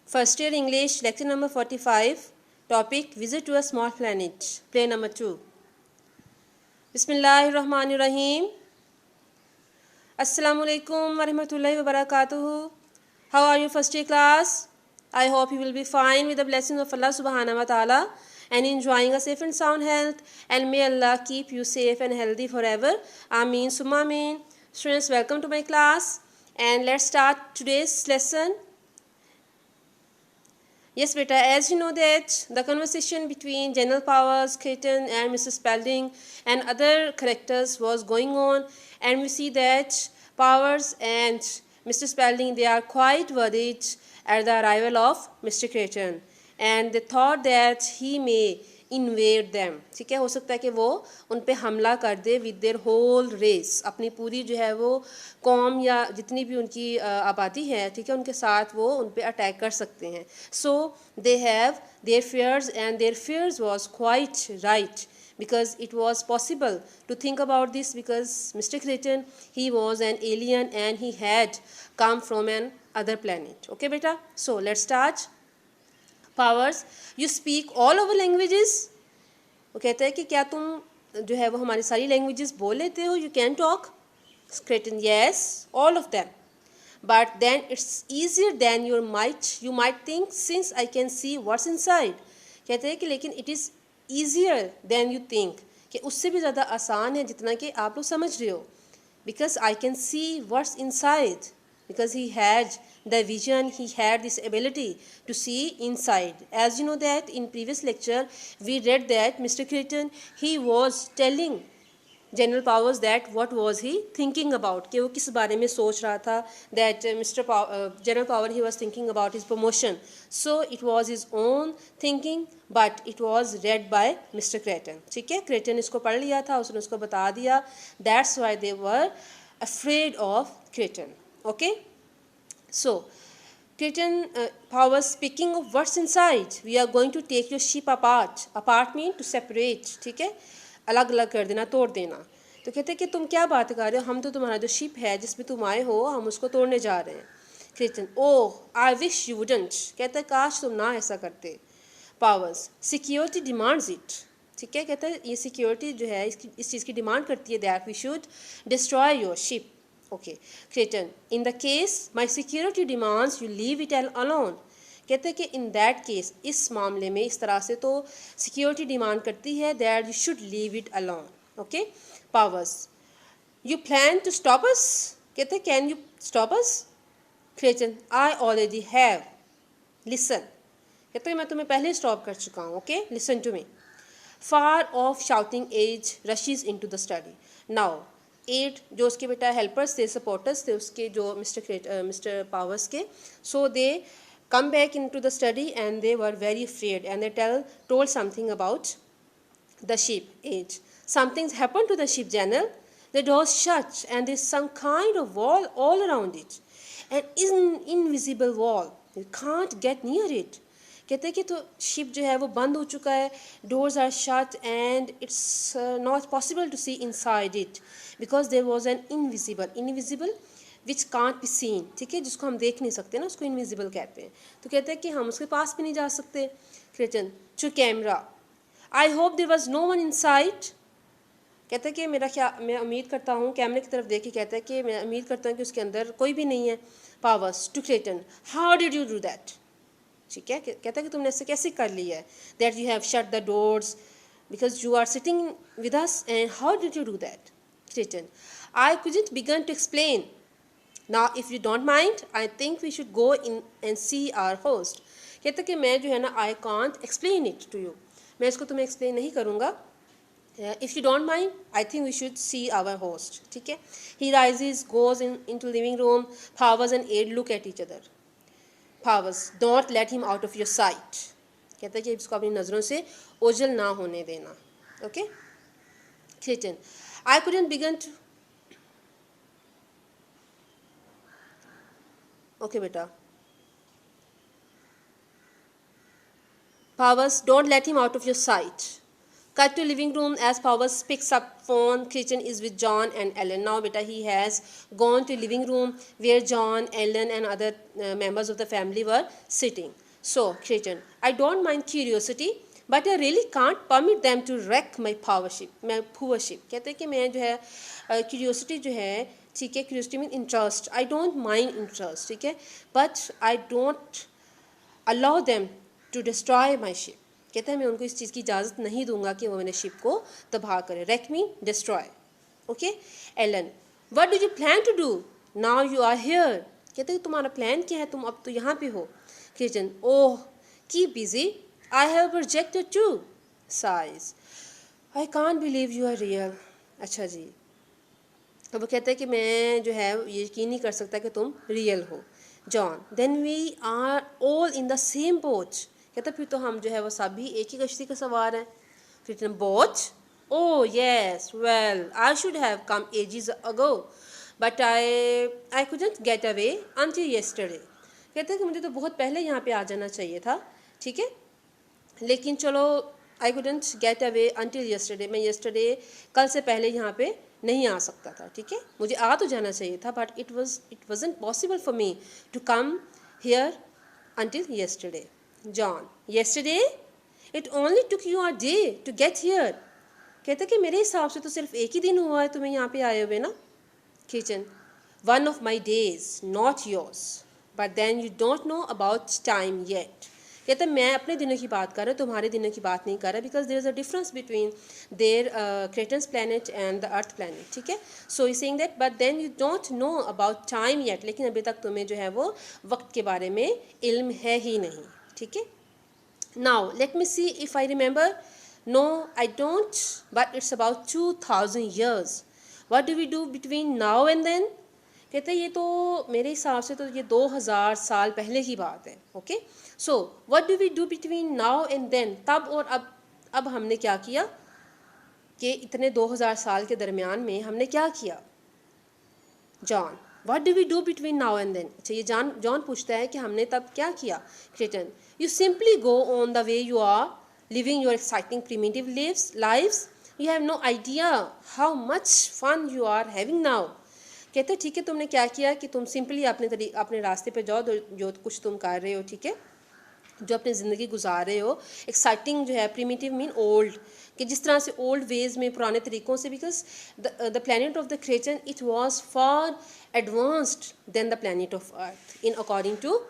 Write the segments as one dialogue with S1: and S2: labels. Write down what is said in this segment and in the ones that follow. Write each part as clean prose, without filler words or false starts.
S1: First year English, lecture number 45, topic Visit to a Small Planet, play number 2. Bismillahirrahmanirrahim. Assalamu alaikum wa rahmatullahi wa barakatuhu. How are you, first year class? I hope you will be fine with the blessings of Allah subhanahu wa ta'ala and enjoying a safe and sound health, and may Allah keep you safe and healthy forever. Ameen summa ameen. Students, welcome to my class and let's start today's lesson. Yes, beta, as you know that the conversation between General Powers, Creighton and Mr. Spalding and other characters was going on, and we see that Powers and Mr. Spalding, they are quite worried at the arrival of Mr. Creighton and they thought that he may invade them. ठीक है, हो सकता है कि वो उन पे हमला कर दे with their whole race, अपनी पूरी जो है वो कौम या जितनी भी उनकी आबादी है, ठीक है, उनके साथ वो उन पे अटैक कर सकते हैं. So they have their fears and their fears was quite right, because it was possible to think about this, because Mr. Creighton, he was an alien and he had come from an other planet. Okay beta, so let's start. Powers, you speak all our languages. वो कहता है कि क्या तुम जो है वो हमारी सारी लैंग्वेजेस बोल लेते हो? You can talk. Creighton, yes, all of them. But then it's easier than you might think, since I can see what's inside. कहते हैं कि लेकिन it is easier than you think, कि उससे भी ज़्यादा आसान है जितना कि आप लोग समझ रहे हो. Because I can see what's inside. Because he had the vision, he had this ability to see inside. As you know that in previous lecture we read that Mr. Creighton, he was telling General Powers that what was he thinking about, कि वो किस बारे में सोच रहा था, that General Power, he was thinking about his promotion. So it was his own thinking, but it was read by Mr. Creighton. ठीक है, Creighton इसको पढ़ लिया था, उसने उसको बता दिया. That's why they were afraid of Creighton. Okay, so Creighton, Powers, speaking of what's inside, we are going to take your ship apart. Apart mean to separate, ठीक है, अलग अलग कर देना, तोड़ देना. तो कहते हैं कि तुम क्या बात कर रहे हो, हम तो तुम्हारा जो शिप है जिसमें तुम आए हो, हम उसको तोड़ने जा रहे हैं. Creighton, oh, I wish you wouldn't. कहता है काश तुम ना ऐसा करते. Powers, security demands it. ठीक है, कहता है ये सिक्योरिटी जो है इस चीज़ की डिमांड करती है, that we should destroy your ship. Okay, Creighton, in the case my security demands you leave it alone. कहते हैं कि in that case, इस मामले में इस तरह से तो security demand करती है that you should leave it alone. Okay, Powers, you plan to stop us? कहते हैं can you stop us? Creighton, I already have. Listen. कहते हैं मैं तुम्हें पहले stop कर चुका हूँ. Okay, listen to me. Far off shouting age rushes into the study. Now 8 जो उसके बेटा हेल्पर्स थे, सपोर्टर्स थे उसके, जो मिस्टर पावर्स के, सो दे come back into the study and they were very afraid and they told something about the ship. Age, something's happened to the ship, General. The door's shut and there's some kind of wall all around it, an invisible wall, you can't get near it. कहते हैं कि तो ship जो है वो बंद हो चुका है, doors are shut and it's not possible to see inside it because there was an invisible which can't be seen. ठीक है, जिसको हम देख नहीं सकते ना, उसको invisible कहते हैं. तो कहते हैं कि हम उसके पास भी नहीं जा सकते. Creighton, to camera, I hope there was no one inside. कहते हैं कि मैं उम्मीद करता हूँ, कैमरे की तरफ देख के कहता है कि मैं उम्मीद करता हूँ कि उसके अंदर कोई भी नहीं है. Powers, to Creighton, how did you do that? ठीक है, कहता है कि तुमने ऐसे कैसे कर लिया है, that you have shut the doors because you are sitting with us, and how did you do that? Creighton, I couldn't begin to explain. Now if you don't mind, I think we should go in and see our host. कहता है कि मैं जो है ना, I can't explain it to you, मैं इसको तुम्हें explain नहीं करूँगा. If you don't mind, I think we should see our host. ठीक है, he rises, goes into living room. Powers and Aid look at each other. Powers, don't let him out of your sight. कहता है कि इसको अपनी नज़रों से ओझल ना होने देना. Okay, Creighton, I couldn't begin to. Okay बेटा. Powers, don't let him out of your sight. Cut to living room as Powers picks up phone. Christian is with John and Ellen. Now beta he has gone to living room where John, Ellen and other members of the family were sitting. So Christian, I don't mind curiosity but I really can't permit them to wreck my powership. कहते हैं कि मैं जो है curiosity जो है, ठीक है, curiosity means interest. I don't mind interest, ठीक है, but I don't allow them to destroy my ship. कहते हैं मैं उनको इस चीज़ की इजाज़त नहीं दूंगा कि वो मेरे शिप को तबाह करे. Wreck me destroy. Okay. Alan, what do you plan to do now you are here. कहते हैं तुम्हारा प्लान क्या है, तुम अब तो यहाँ पे हो. Christian, oh keep busy, I have projected to. Size, I can't believe you are real. अच्छा जी. अब वो कहते हैं कि मैं जो है ये यकीन नहीं कर सकता कि तुम रियल हो. John, then we are all in the same boat. कहता फिर तो हम जो है वो सभी एक ही कश्ती के सवार हैं. फिर boat, oh yes, well I should have come ages ago but I couldn't get away until yesterday. कहते हैं कि मुझे तो बहुत पहले यहाँ पे आ जाना चाहिए था, ठीक है, लेकिन चलो आई couldn't get away until yesterday, मैं येस्टरडे कल से पहले यहाँ पे नहीं आ सकता था, ठीक है, मुझे आ तो जाना चाहिए था but it wasn't possible for me to come here until yesterday. John, yesterday it only took you a day to get here. कहते कि मेरे हिसाब से तो सिर्फ एक ही दिन हुआ है तुम्हें यहाँ पे आए हुए ना. Kitchen, one of my days, not yours. But then you don't know about time yet. कहते मैं अपने दिनों की बात कर रहा हूँ, तुम्हारे दिनों की बात नहीं कर रहा, because there is a difference between their Kreton's planet and the earth planet, ठीक है. So you saying that but then you don't know about time yet, लेकिन अभी तक तुम्हें जो है वो वक्त के बारे में इल्म है ही नहीं, ठीक है. Now let me see if I remember. No I don't, but it's about 2000 years. What do we do between now and then. कहते हैं ये तो मेरे हिसाब से तो ये 2000 साल पहले की बात है. Okay. So what do we do between now and then, तब और अब हमने क्या किया कि इतने 2000 साल के दरमियान में हमने क्या किया. John, what do we do between now and then. अच्छा ये जॉन पूछता है कि हमने तब क्या किया. Kreton, you simply go on the way you are living your exciting primitive lives. You have no idea how much fun you are having now. कहते ठीक है तुमने क्या किया कि तुम सिंपली अपने रास्ते पे जाओ, जो कुछ तुम कर रहे हो, ठीक है, जो अपनी ज़िंदगी गुजार रहे हो. एक्साइटिंग जो है, प्रीमिटिव मीन ओल्ड, कि जिस तरह से ओल्ड वेज में, पुराने तरीक़ों से, because the planet of the creation it was far advanced than the planet of earth in according to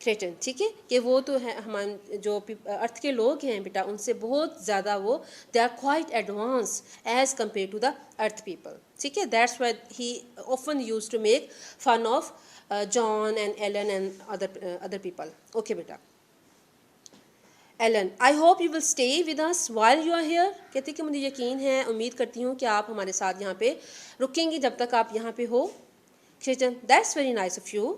S1: creation, ठीक है, कि वो तो है हमारे जो अर्थ के लोग हैं बेटा, उनसे बहुत ज़्यादा वो they are quite advance as compare to the earth people, ठीक है. That's why he often use to make fun of John and Ellen and other people. Okay बेटा. Ellen, I hope you will stay with us while you are here. कहते कि मुझे यकीन है, उम्मीद करती हूँ कि आप हमारे साथ यहाँ पे रुकेंगी जब तक आप यहाँ पे हो. Christian, that's very nice of you.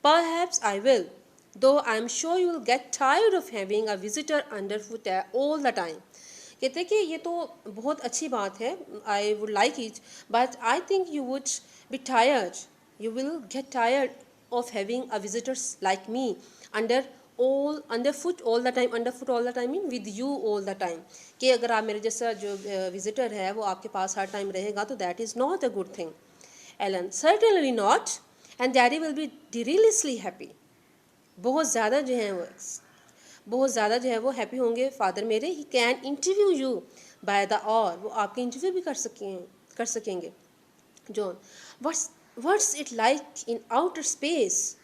S1: Perhaps I will, though I am sure you will get tired of having a visitor underfoot all the time. कहते कि ये तो बहुत अच्छी बात है, I would like it, but I think you would be tired. You will get tired of having a visitors like me underfoot all the time. Underfoot all the time mean with you all the time. कि अगर आप मेरे जैसा जो visitor है वो आपके पास हर time रहेगा तो that is not a good thing. Ellen, certainly not, and Daddy will be deliciously happy. बहुत ज़्यादा जो है वो हैप्पी होंगे फादर मेरे. He can interview you by the hour, वो आपके इंटरव्यू भी कर सकेंगे. John, what's it like in outer space.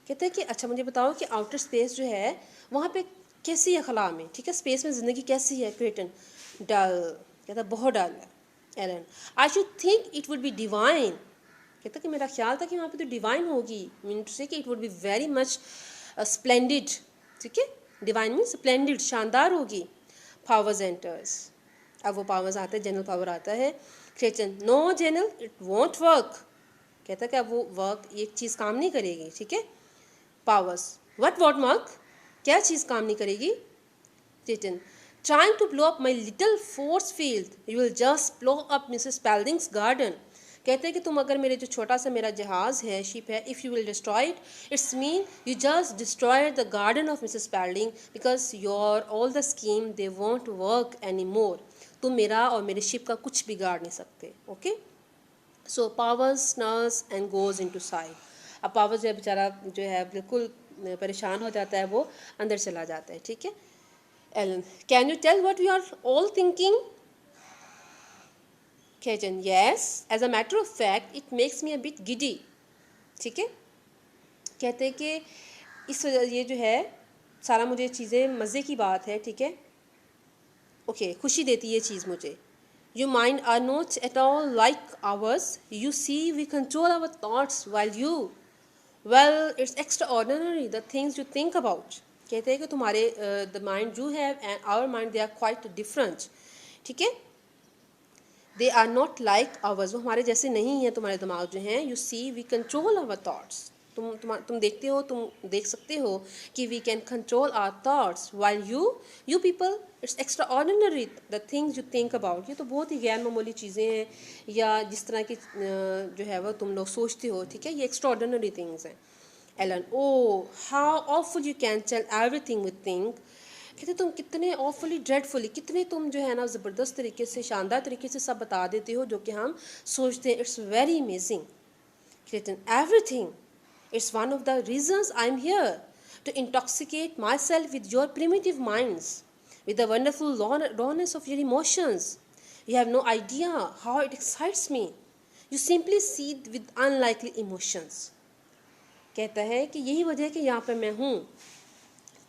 S1: कहते हैं कि अच्छा मुझे बताओ कि आउटर स्पेस जो है वहाँ पे कैसी है खला में, ठीक है, स्पेस में ज़िंदगी कैसी है. क्रिएटन, डल. कहता बहुत डल है. Alan, I should think it would be divine. कहता कि मेरा ख्याल था कि वहाँ पे तो डिवाइन होगी. मीन टू से कि it would be very much splendid, ठीक है, डिवाइन मीन स्प्लेंडिड, शानदार होगी. Powers enters. अब वो पावर्स आता है, जनरल पावर आता है. Creation, no general it won't work. कहता कि अब वो वर्क ये चीज़ काम नहीं करेगी, ठीक है. पावर्स, व्हाट वर्क, क्या चीज़ काम नहीं करेगी. Creation, trying to blow up my little force field, you will just blow up Mrs Spelding's garden. कहते हैं कि तुम अगर मेरे जो छोटा सा मेरा जहाज़ है, शिप है, if you will destroy it, it's mean you just destroy the garden of Mrs Spalding because your all the scheme they want work any more. तुम मेरा और मेरे शिप का कुछ बिगाड़ नहीं सकते। Okay, so Powers nurse and goes into side. अब पावर्स जो बेचारा जो है बिल्कुल परेशान हो जाता है, वो अंदर चला जाता है। ठीक है, Alan, can you tell what we are all thinking? Kajan, yes, as a matter of fact it makes me a bit giddy। ठीक है, कहते हैं कि इस वजह ये जो है सारा मुझे चीज़ें मज़े की बात है। ठीक है, ओके, खुशी देती है ये चीज़ मुझे। Your mind are not at all like ours, you see we control our thoughts while you, well it's extraordinary the things you think about। कहते हैं कि तुम्हारे the mind you have and our mind they are quite different। ठीक है, they are not like ours, वो हमारे जैसे नहीं है तुम्हारे दिमाग जो हैं। You see we control our thoughts, तुम देखते हो, तुम देख सकते हो कि we can control our thoughts while you people it's extraordinary the things you think about. ये तो बहुत ही गैर मामूली चीज़ें हैं, या जिस तरह की जो है वो तुम लोग सोचते हो। ठीक है, ये एक्स्ट्रा ऑर्डिनरी थिंग्स हैं। Alan, oh how awful you can tell everything with think. कहते तुम कितने ऑफुली ड्रेडफुली, कितने तुम जो है ना ज़बरदस्त तरीके से, शानदार तरीके से सब बता देते हो जो कि हम सोचते हैं। It's very amazing. कहते everything, it's one of the reasons I am here to intoxicate माई सेल्फ with your primitive minds with the wonderful rawness of your emotions. You have no idea how it excites me. You simply seethe with unlikely emotions। कहता है कि यही वजह है कि यहाँ पर मैं हूँ,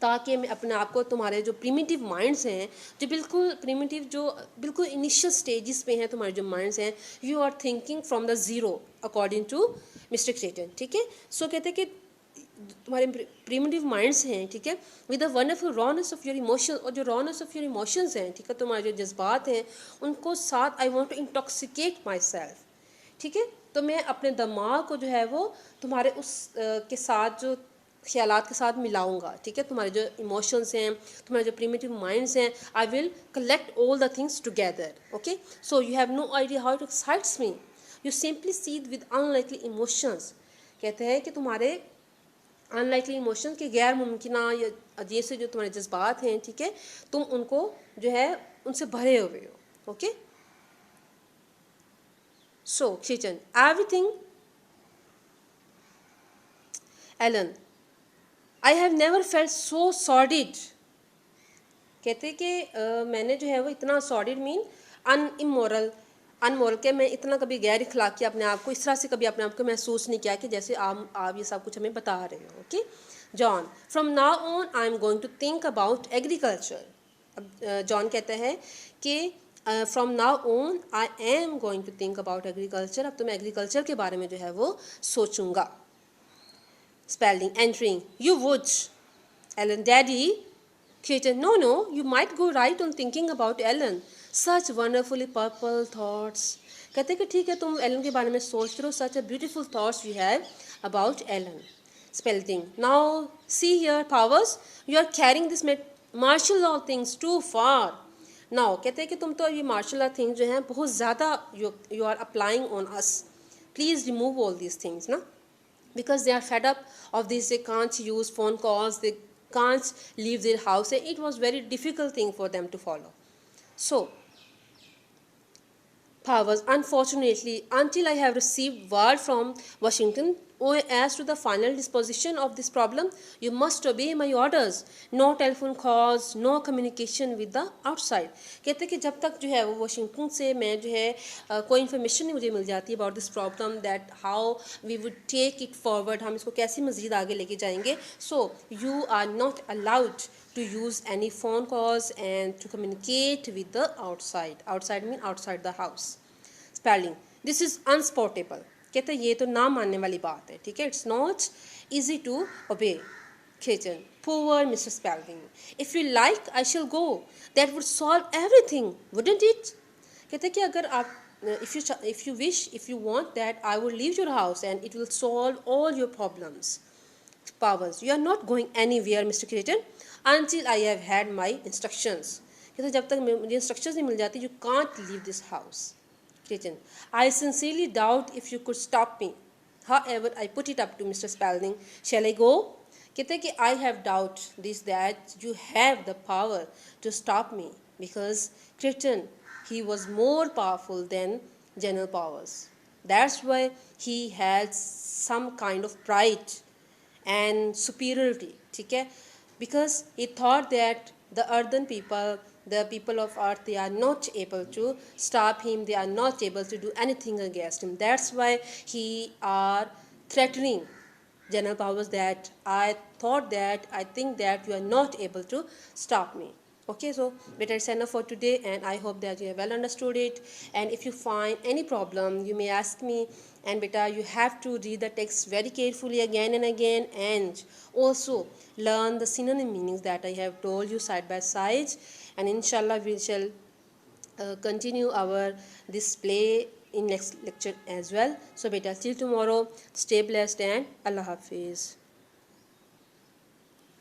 S1: ताकि मैं अपने आप को तुम्हारे जो प्रिमिटिव माइंड्स हैं, जो बिल्कुल प्रिमिटिव, जो बिल्कुल इनिशियल स्टेजेस पे हैं तुम्हारे जो माइंड्स हैं, you are thinking from the zero according to mister Clayton. ठीक है, सो कहते हैं कि तुम्हारे प्रिमिटिव माइंड्स हैं, ठीक है, with the wonderful rawness of your emotion, और जो रॉनेस ऑफ योर इमोशंस हैं, ठीक है, तुम्हारे जो जज्बात हैं उनको साथ I want to intoxicate my self. ठीक है, तो मैं अपने दिमाग को जो है वो तुम्हारे उस के साथ, जो ख्यालात के साथ मिलाऊंगा। ठीक है, तुम्हारे जो इमोशंस हैं, तुम्हारे जो प्रिमिटिव माइंड्स हैं, I will collect all the things together. Okay, so you have no idea how it excites me, you simply seed with unlikely emotions. कहते हैं कि तुम्हारे अनलाइकली इमोशंस के गैर मुमकिन या अजीब से जो तुम्हारे जज्बात हैं, ठीक है, तुम उनको जो है उनसे भरे हुए हो। Okay, so kitchen everything. Alan, I have never felt so sordid. कहते कि मैंने जो है वो इतना सॉर्डिड मीन अनमोरल के, मैं इतना कभी गैर इखलाकी अपने आप को, इस तरह से कभी अपने आप को महसूस नहीं किया कि जैसे आप ये सब कुछ हमें बता रहे हो। Okay, John, from now on I am going to think about agriculture. अब जॉन कहता है कि from now on I am going to think about agriculture, अब तो मैं एग्रीकल्चर के बारे में जो है वो सोचूंगा। Spelling entering, you would. Alan, daddy. Keaton, no, you might go right on thinking about Ellen. Such wonderfully purple thoughts. कहते कि ठीक है, तुम एलन के बारे में सोचते रहो, such a beautiful thoughts you have about Ellen. Spelling. Now, see here, Powers, you are carrying this martial law things too far. Now, कहते हैं कि तुम तो ये martial law things जो हैं बहुत ज़्यादा you are applying on us. Please remove all these things, ना? Because they are fed up of this, they can't use phone calls, they can't leave their house, and it was very difficult thing for them to follow. So Powers, unfortunately, until I have received word from Washington as to the final disposition of this problem, you must obey my orders. No telephone calls, no communication with the outside. कहते कि जब तक जो है वो Washington से मैं जो है कोई इन्फॉर्मेशन नहीं मुझे मिल जाती about this problem, that how we would take it forward, हम इसको कैसे मज़ीद आगे लेके जाएंगे. So you are not allowed to use any phone calls and to communicate with the outside. Outside mean outside the house. Spelling. This is unsportable. कहते ये तो ना मानने वाली बात है, ठीक है. It's not easy to obey. Kitchen. Poor Mr. Spalding. If you like, I shall go. That would solve everything, wouldn't it? कहते कि अगर आप if you wish, if you want that, I will leave your house and it will solve all your problems. Powers. You are not going anywhere, Mr. Creighton, until I have had my instructions. कहते जब तक मुझे instructions नहीं मिल जाती, you can't leave this house. Clayton, I sincerely doubt if you could stop me. However, I put it up to Mr. Spalding. Shall I go? कहते कि I have doubt this that you have the power to stop me because Clayton, he was more powerful than general powers. That's why he had some kind of pride and superiority, ठीक है? Because he thought that the earthen people, the people of earth, they are not able to stop him, they are not able to do anything against him. That's why he are threatening general powers that I thought that, I think that you are not able to stop me. Okay, so beta it's enough for today, and I hope that you have well understood it. And if you find any problem, you may ask me. And beta, you have to read the text very carefully again and again, and also learn the synonym meanings that I have told you side by side. And inshallah, we shall continue our display in next lecture as well. So beta, till tomorrow, stay blessed and Allah Hafiz.